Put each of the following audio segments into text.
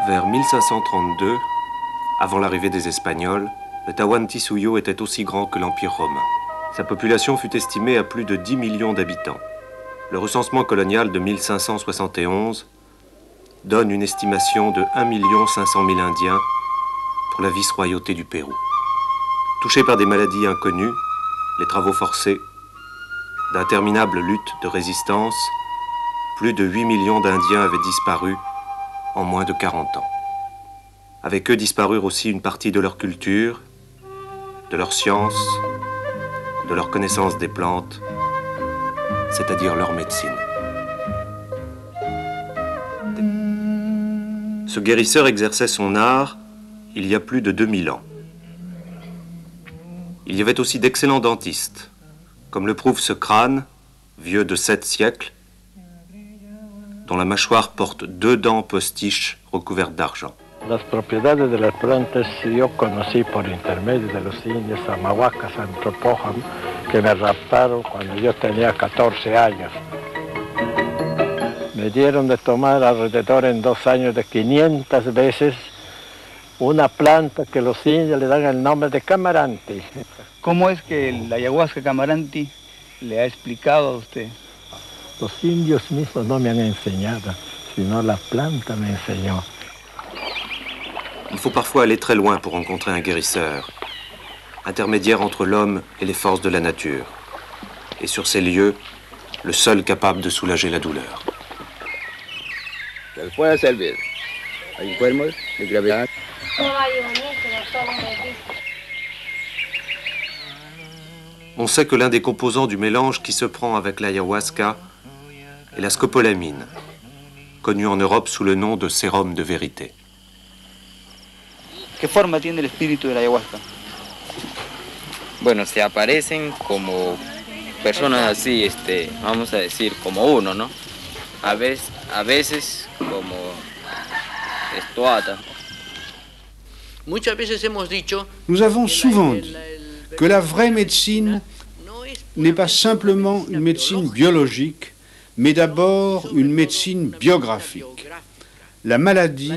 Vers 1532, avant l'arrivée des Espagnols, le Tahuantinsuyo était aussi grand que l'Empire romain. Sa population fut estimée à plus de 10 millions d'habitants. Le recensement colonial de 1571 donne une estimation de 1 500 000 Indiens pour la vice-royauté du Pérou. Touchés par des maladies inconnues, les travaux forcés, d'interminables luttes de résistance, plus de 8 millions d'Indiens avaient disparu en moins de 40 ans. Avec eux disparurent aussi une partie de leur culture, de leur science, de leur connaissance des plantes, c'est-à-dire leur médecine. Ce guérisseur exerçait son art il y a plus de 2000 ans. Il y avait aussi d'excellents dentistes, comme le prouve ce crâne, vieux de 7 siècles, dont la mâchoire porte 2 dents postiches recouvertes d'argent. Las propiedades de las plantas yo conocí por intermedio de los indios Amahuacas Anthropoham que me raptaron cuando yo tenía 14 años. Me dieron de tomar alrededor en 2 años de 500 veces una planta que los indios le dan el nombre de Camaranti. ¿Cómo es que la ayahuasca Camaranti le ha explicado a usted? Los indios mismos no me han enseñado, sino la planta me enseñó. Il faut parfois aller très loin pour rencontrer un guérisseur, intermédiaire entre l'homme et les forces de la nature, et sur ces lieux, le seul capable de soulager la douleur. On sait que l'un des composants du mélange qui se prend avec l'ayahuasca est la scopolamine, connue en Europe sous le nom de sérum de vérité. ¿Qué forma tiene el espíritu de la ayahuasca? Bueno, se aparecen como personas así, vamos a decir, como uno, ¿no? A veces como estuata. Nous avons souvent dit que la vraie médecine n'est pas simplement une médecine biologique, mais d'abord une médecine biographique. La maladie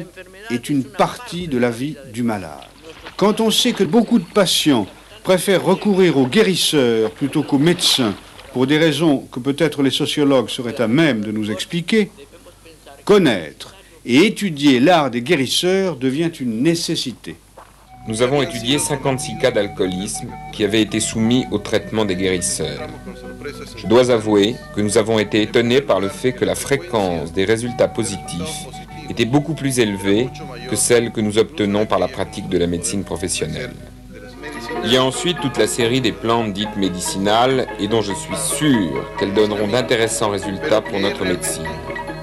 est une partie de la vie du malade. Quand on sait que beaucoup de patients préfèrent recourir aux guérisseurs plutôt qu'aux médecins, pour des raisons que peut-être les sociologues seraient à même de nous expliquer, connaître et étudier l'art des guérisseurs devient une nécessité. Nous avons étudié 56 cas d'alcoolisme qui avaient été soumis au traitement des guérisseurs. Je dois avouer que nous avons été étonnés par le fait que la fréquence des résultats positifs était beaucoup plus élevée que celle que nous obtenons par la pratique de la médecine professionnelle. Il y a ensuite toute la série des plantes dites médicinales et dont je suis sûr qu'elles donneront d'intéressants résultats pour notre médecine,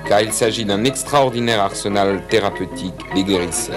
car il s'agit d'un extraordinaire arsenal thérapeutique des guérisseurs.